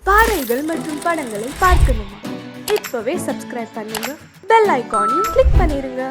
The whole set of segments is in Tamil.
பாடல்கள் மற்றும் படங்களை பார்க்கணுமா? இப்பவே சப்ஸ்கிரைப் பண்ணுங்க, பெல் ஐகானையும் கிளிக் பண்ணிருங்க.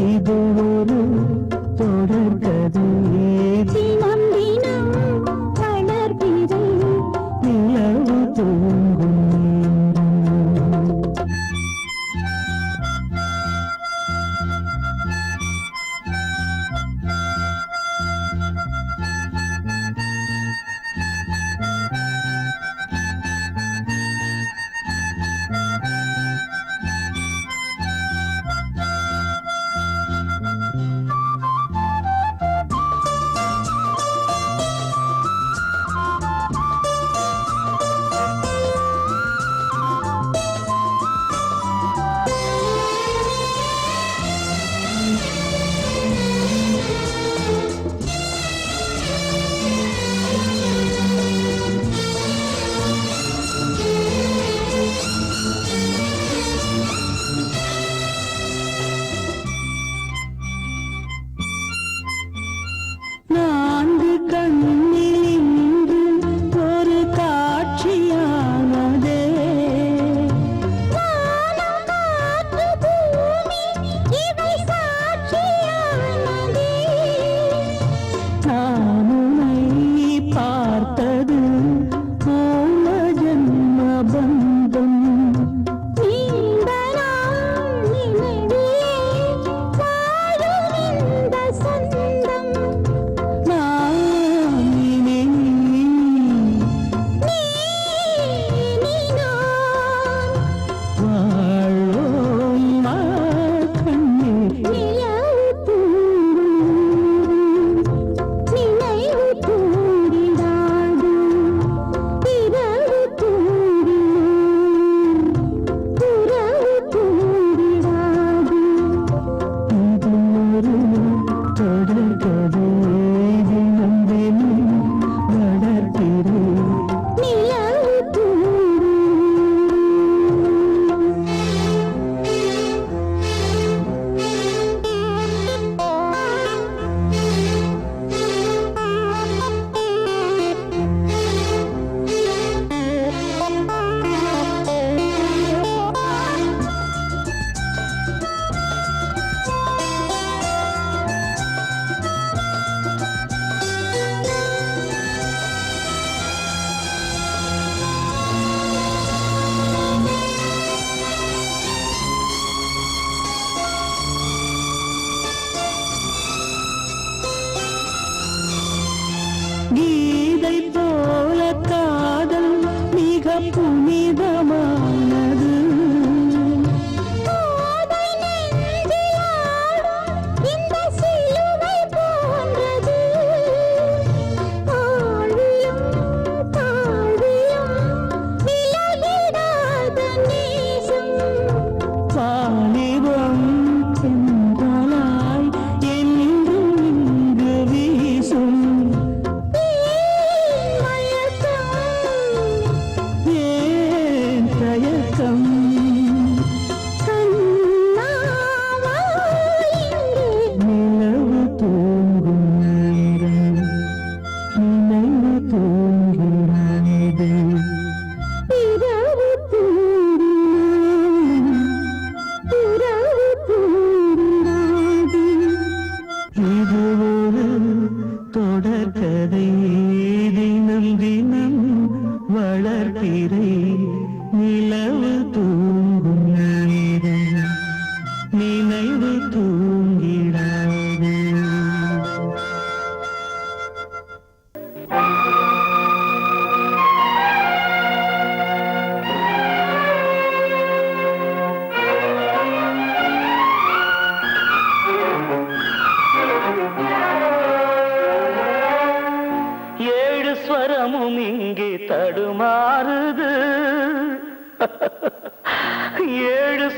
இது ஒரு தொடர்கதை.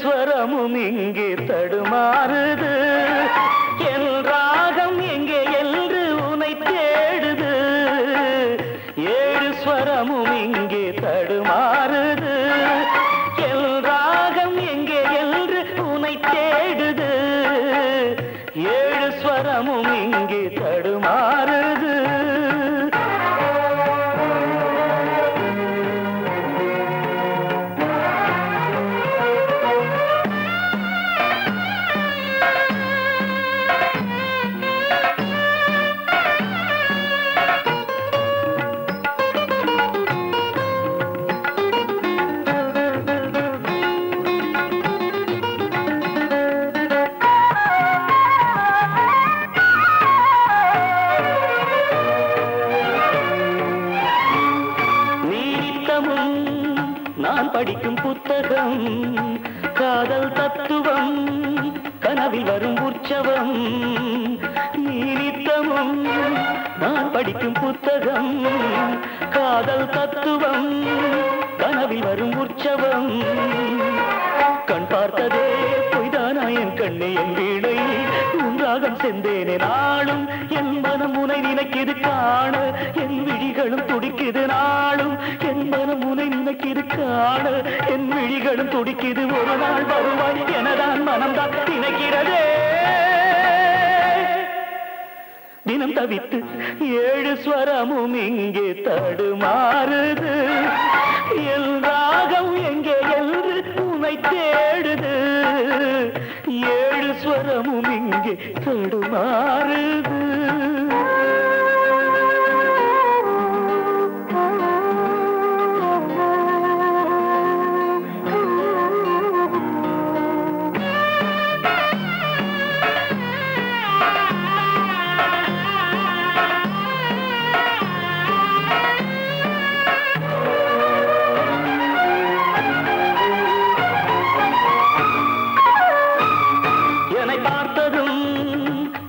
ஸ்வரமும் இங்கே தடுமாறுது என் ராகம் எங்கே என்று உனை தேடுது ஏழு ஸ்வரமும் இங்கே தடுமாறுது என் ராகம் எங்கே என்று உனை தேடுது ஏழு ஸ்வரமும் இங்கே தடுமாறுது நான் படிக்கும் புத்தகம் காதல் தத்துவம் கனவில் வரும் உற்சவம் நீனித்தமும் நான் படிக்கும் புத்தகம் காதல் தத்துவம் கனவில் வரும் உற்சவம் கண் பார்த்ததே பொய்தானா என் கண்ணே என் வீணை உன்றாகம் சென்றேனே நாளும் என் மனம் உனை நினைக்கிது காண என் விழிகளும் துடிக்குது நாளும் என் மனம் உனை நினைக்கிது காண என் விழிகளும் துடிக்குது ஒரு நாள் வருவாய் எனதான் மனம்தான் நினைக்கிறதே தினம் தவித்து ஏழு ஸ்வரமும் இங்கே தடுமாறுது என் ராகம் எங்கே என்று உனை தேடுது ஏழு ஸ்வரமும் இங்கே தடுமாறுது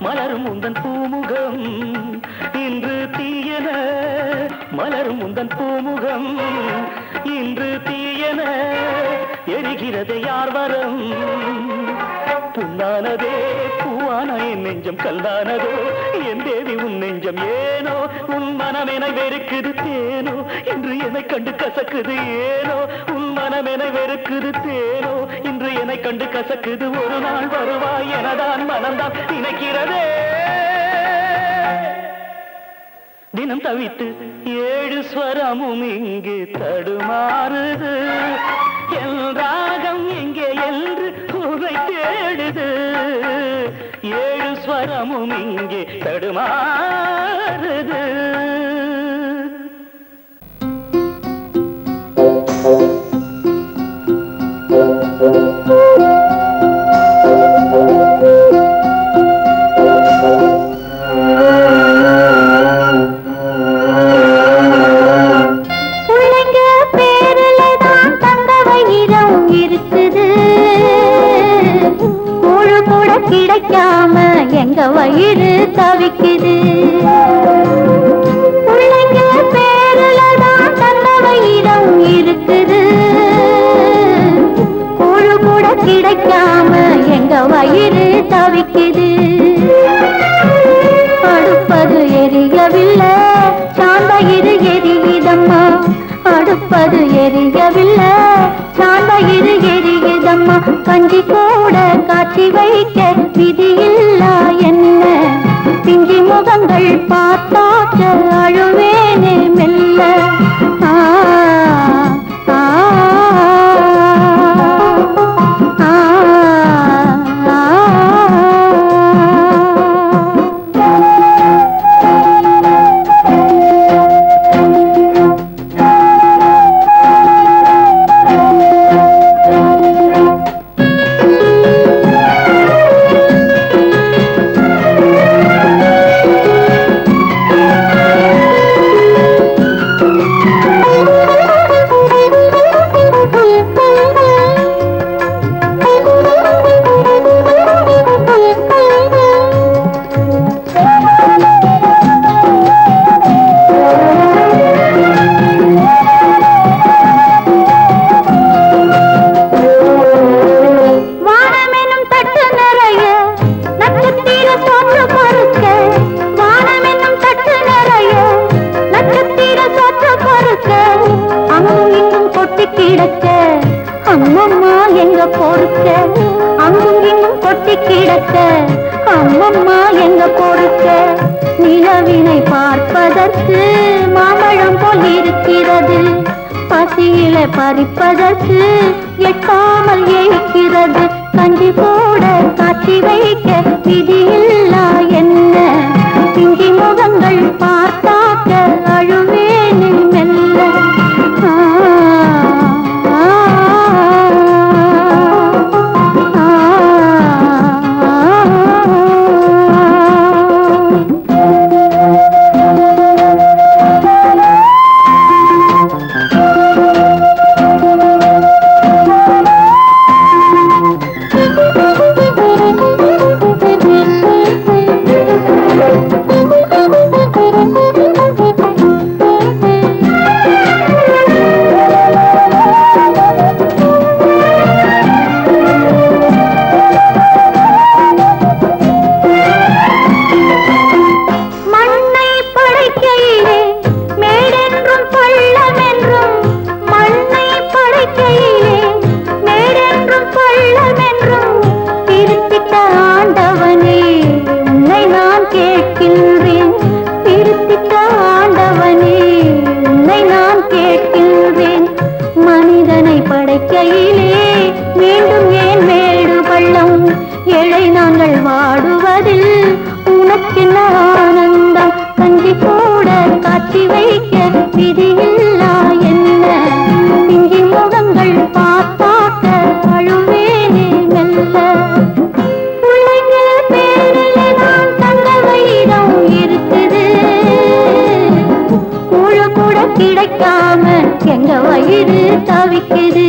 மலரும் உந்தன் பூமுகம் இன்று தீயன மலரும் உந்தன் பூமுகம் இன்று தீயன எரிகிறது யார் வரம் புண்ணானதே பூவான என் நெஞ்சம் கல்லானதோ என் தேவி உன் நெஞ்சம் ஏனோ உன் மனமென வெறுக்குது தேனோ என்று என்னை கண்டு கசக்குது ஏனோ உன் மனமென வெறுக்குது தேனோ இன்று என்னை கண்டு கசக்குது ஒரு நாள் வருவாய் எனதான் மனம்தான் நினைக்கிறதே தினம் தவித்து ஏழு ஸ்வரமும் இங்கு தடுமாறுது என் ராகம் எங்கே என்று உரை தேடுது ஏழு ஸ்வரமும் இங்கே தடுமாறுது கிடைக்காம எங்க வயிறு தவிக்குது பிள்ளைங்க பேருலதான் தந்த வயிறம் இருக்குது கூழு கூட கிடைக்காம எங்க வயிறு தவிக்குது அடுப்பது எரியவில்லை சாந்த இரு எரியுதம்மா அடுப்பது எரியவில்லை சாந்த இரு எரியுதம்மா கஞ்சி கூட காட்சி வைக்க விதியில்லா என்ன பிஞ்சி முகங்கள் பார்த்தாச்ச அழுவேனே மெல்ல ஆ ஆ ஆ எங்க பொறுக்க அங்கும் இங்கும் கொட்டி கிடக்க அம்மம்மா எங்க பொறுக்க நிலவினை பார்ப்பதற்கு மாம்பழம் போல் இருக்கிறது பசியில பறிப்பதற்கு எட்டாமல் ஏய்க்கிறது கஞ்சி போட காட்சி வைக்க விதியில்லா என்ன பிஞ்சி முகங்கள் பார்த்தாக்க அழுவேனே மெல்ல கிடைக்காம எங்க வயிறு தவிக்குது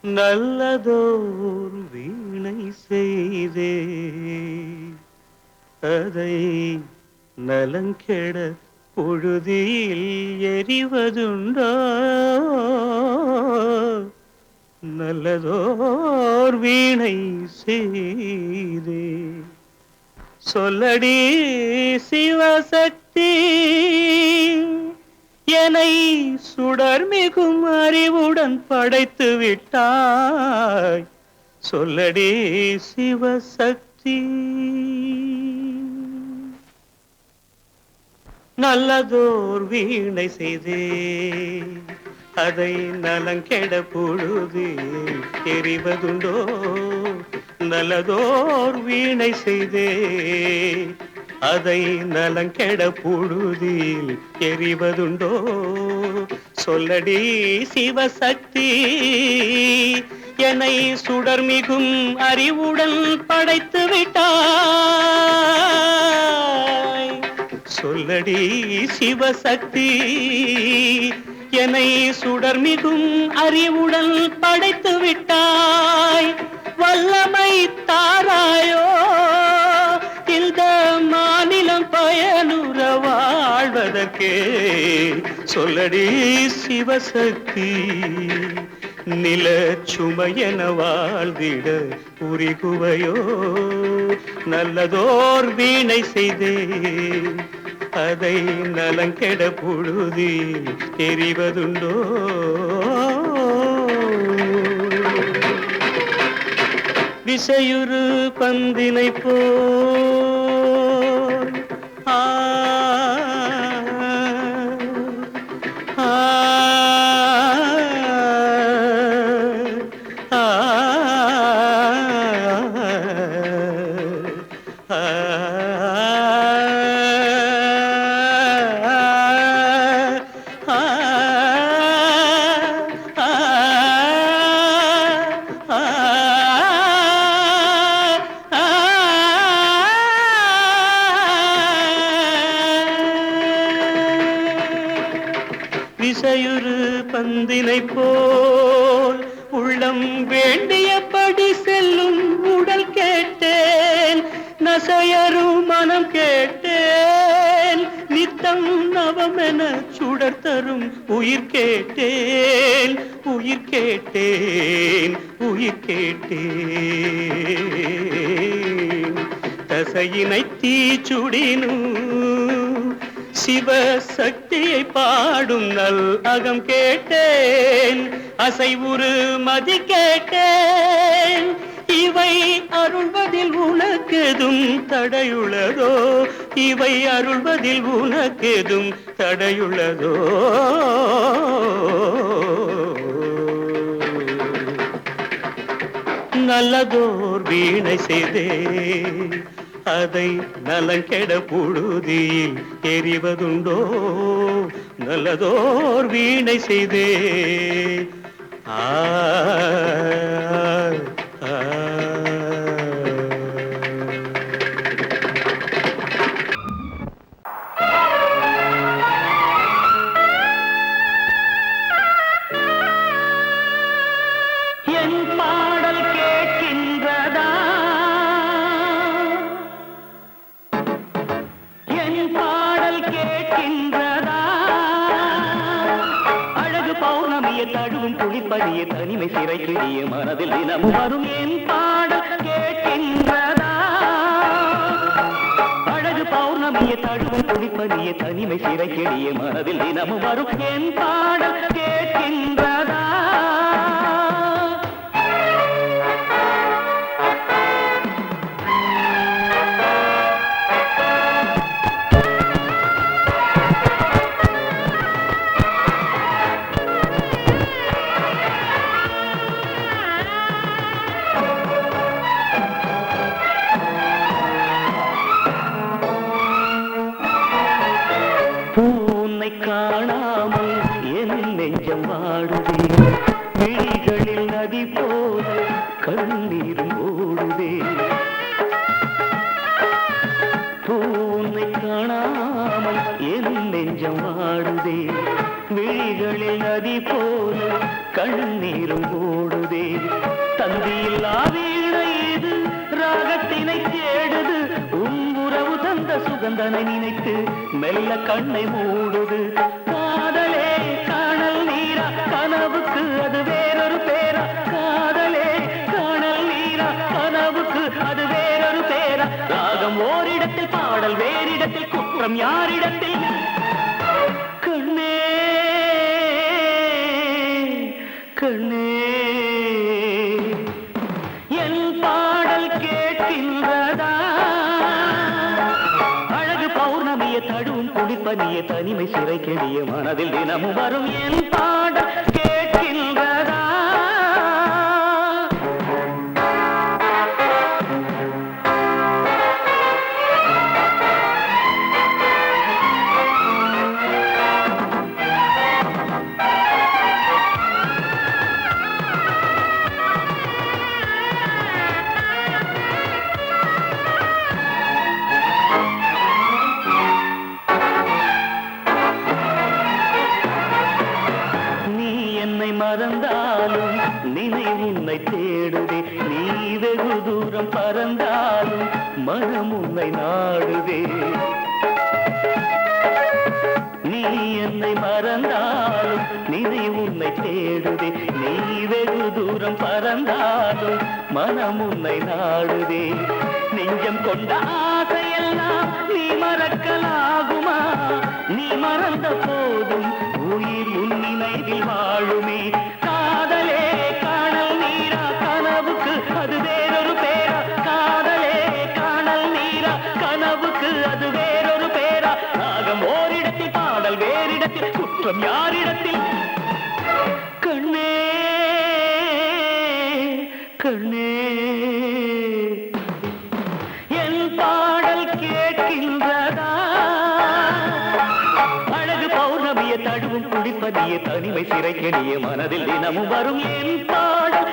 நல்லதோர் வீணை செய்தே அதை நலங்கெட பொழுதில் எறிவதுண்டோ நல்லதோர் வீணை செய்தே சொல்லடி சிவசக்தி என்னை சுடர்மிகும் அறிவுடன் படைத்து விட்டாய் சொல்லடி சிவசக்தி நல்லதோர் வீணை செய்தே அதை நலங்கெட பொழுது எறிவதுண்டோ நல்லதோர் வீணை செய்தே அதை நலங்கெட பொழுதில் எறிவதுண்டோ சொல்லடி சிவசக்தி என்னை சுடர்மிகும் அறிவுடன் படைத்து விட்டாய் சொல்லடி சிவசக்தி என்னை சுடர்மிகும் அறிவுடன் படைத்து விட்டாய் வல்லமை தாராயோ இந்த மாநிலம் பயனுற வாழ்வதற்கே சொல்லடி சிவசக்தி நில சுமையென வாழ்ந்திட உரிகுவையோ நல்லதோர் வீணை செய்தே அதை நலங்கெட பொழுதில் எறிவதுண்டோ விசையுறு பந்தினை போல் ஆ ஆ விசையுறு பந்தினை போல் உள்ளம் வேண்டியபடி செல்லும் உடல் கேட்டேன் நசையரும் மனம் கேட்டேன் நித்தம் நவமென சுடர் தரும் உயிர் கேட்டேன் உயிர் கேட்டேன் உயிர் கேட்டேன் தசையினை தீச்சுடினும் சிவசக்தியை பாடும் நல் அகம் கேட்டேன் அசைவுறு மதி கேட்டேன் இவை அருள்வதில் உனக்கெதும் தடையுள்ளதோ இவை அருள்வதில் உனக்கெதும் தடையுள்ளதோ நல்லதோர் வீணை செய்தே அதை நலங்கெட பொழுதில் எறிவதுண்டோ நல்லதோர் வீணை செய்தே ஆ என் பாடல் கேட்கின்றதா என் பாடல் கேட்கின்றதா அழகு பௌர்ணமியை தழுவும் குளிப்பதிய தனிமை சிறை கிழிய மனதில் தினம் வரும் என் பாடல் கேட்கின்றதா அழகு பௌர்ணமியை தழுவும் குளிப்பதிய தனிமை சிறை கிழிய மனதில் தினமும் வரும் என் பாடல் கேட்கின்றதா பூனை காணாமல் என் நெஞ்சம் வாடுதே விழிகளில் நதி போல கண்ணீரும் ஓடுதே பூனை காணாமல் என் நெஞ்சம் வாடுதே விழிகளில் நதி போல கண்ணீரும் ஓடுதே. தந்தியில்லா வீணை இது ராகத்தினை தேடுது. உறவு தந்த சுகந்தனை நினைத்து மெல்ல கண்ணை மூடுது. காதலே காணல் நீரா கனவுக்கு அது வேறொரு பேரா. காதலே காணல் நீரா கனவுக்கு அது வேறொரு பேரா. ராகம் ஓரிடத்தில் பாடல் வேறிடத்தில் குற்றம் யாரிடத்தில்? கண்ணே கண்ணே என் பாடல் கேட்கின்றதா? அழகு பௌர்ணமிய தடுவும் குடிப்பனிய தனிமை சிறை கெடிய மனதில் தினமும் வரும் என் பாடல் கேட்கின்றதா? மறந்தாலும் நினைவு உன்னை தேடுதே. நீ வெகு தூரம் பறந்தாலும் மனம் உன்னை நாடுதே. நீ என்னை மறந்தாலும் நினைவு உன்னை தேடுதே. நீ வெகு தூரம் பறந்தாலும் மனம் உன்னை நாடுதே. நெஞ்சம் கொண்ட ஆசையெல்லாம் நீ மறக்கலாகுமா? நீ மறந்த போதும் உயிர் உன் நினைவில் வாழுமே. காதலே காணல் நீரா கனவுக்கு அது வேறொரு பேரா. காதலே காணல் நீரா கனவுக்கு அது வேறொரு பேரா. ராகம் ஓரிடத்தில் பாடல் வேறிடத்தில் குற்றம் யாரிடத்தில்? கண்ணே கண்ணே என் பாடல் கேட்கின்றதா? அழகு பௌர்ணமிய தடுவும் குடிப்பதிய தனிமை சிறை கெடிய மனதில் தினமும் வரும் என் பாடல்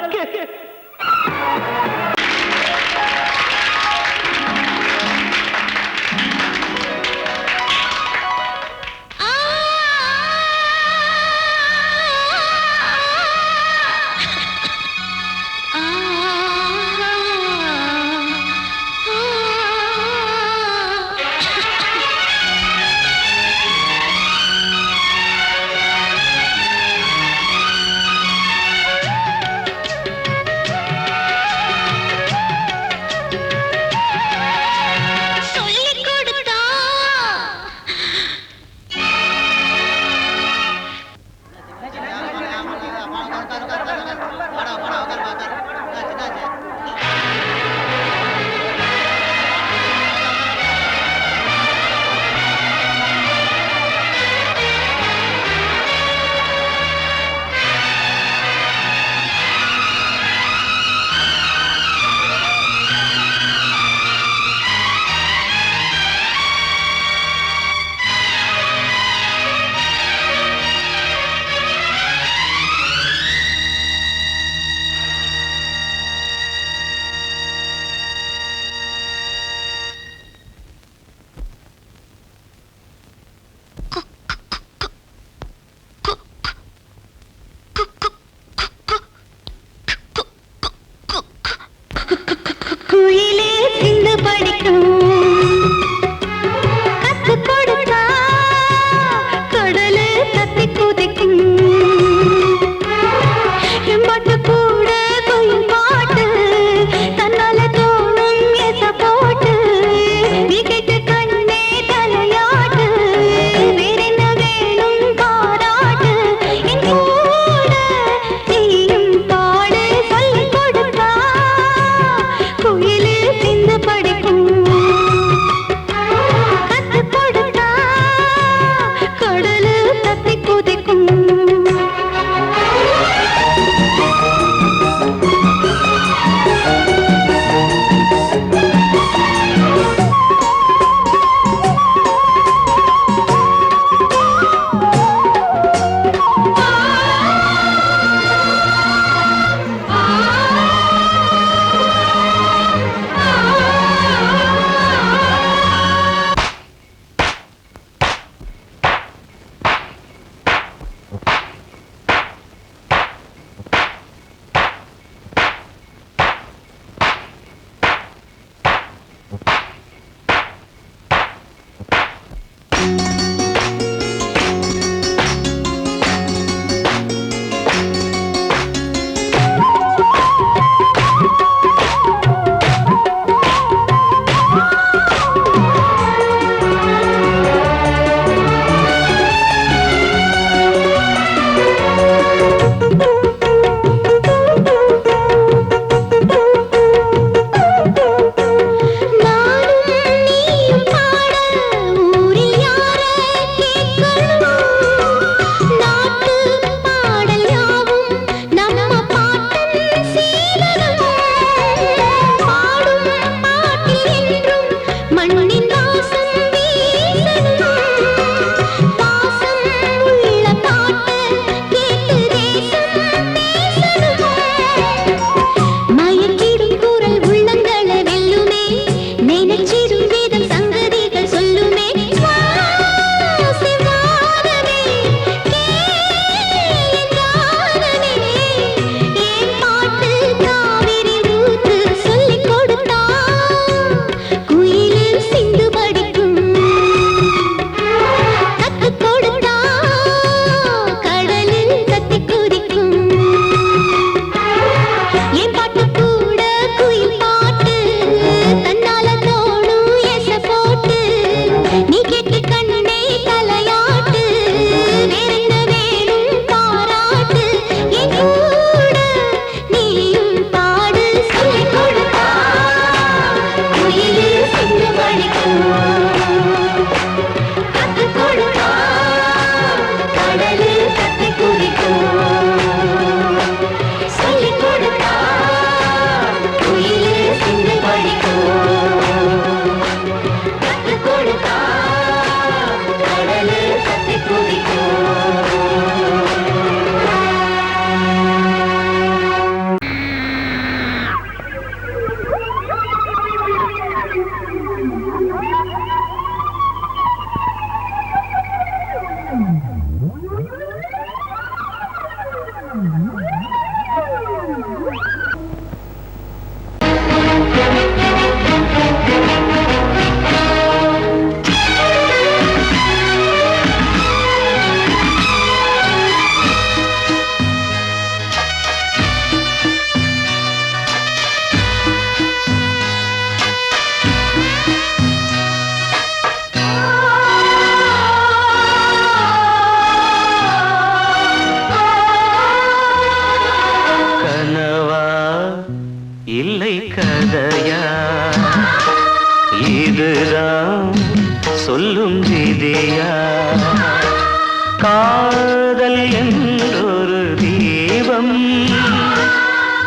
குயிலே சிந்து படிக்கும்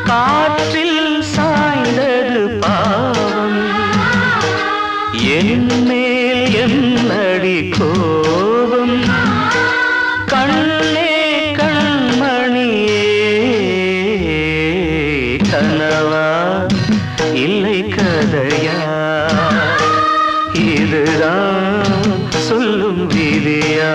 காற்றில் சாய்ந்தது பாவம் என் மேல் என்னடி கோபம் கண்ணே கண்மணியே கனவா இல்லை கதையா இதுதான் சொல்லும் விதியா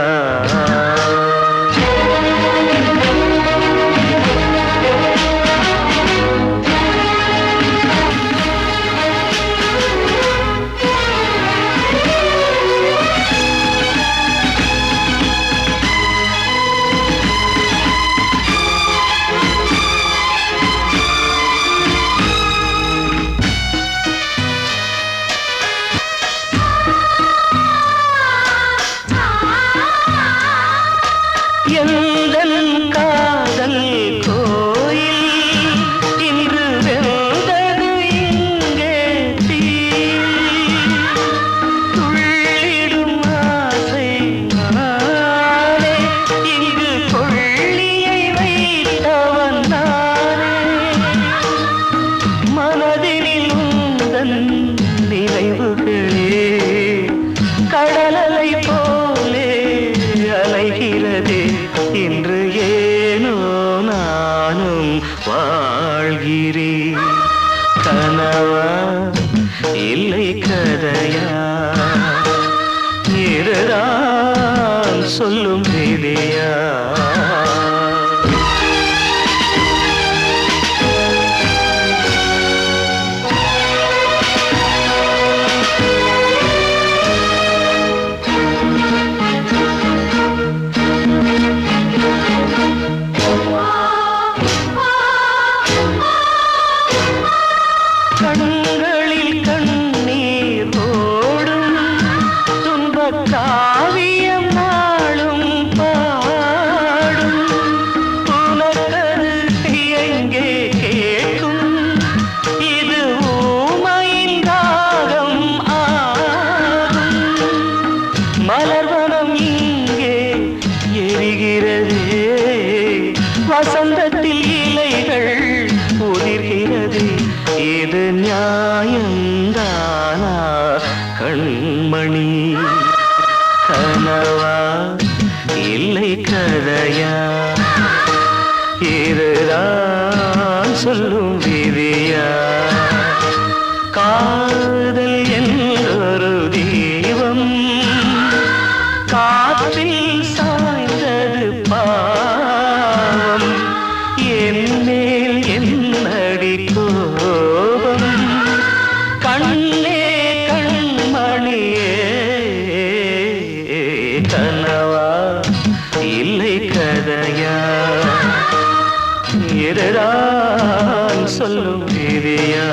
எந்தன் காதல் கோயில் இன்று வெந்தது இங்கே தீ துள்ளிடும் ஆசை நானே இங்கு கொள்ளியை வைத்தவன் நானே மனதினில் உந்தன் நினைவுகளே கடலலை போலே அலைகிறதே இன்று ஏனோ நானும் வாழ்கிறேன் கனவா இல்லை கதையா இதுதான் சொல்லும் விதியா கண்களில் கண்ணீர் ஓடும் துன்பக் காவியம் நாளும் பாடும் உனக்கது எங்கே கேட்கும் இது ஊமையின் தாகம் ஆகும் மலர்வனம் இங்கே எரிகிறதே வசந்தத்தில் இலைகள் உதிர்கிறது இது நியாயந்தானா கண்மணி கனவா இல்லை கதையா இதுதான் சொல்லும் விதியா காதல் என்றொரு தீபம் காற்றில் சாய்ந்தது பாவம் என் மேல் என்னடி கோபம் கண்ணே கண்மணியே கனவா இல்லை கதையா இதுதான் சொல்லும் விதியா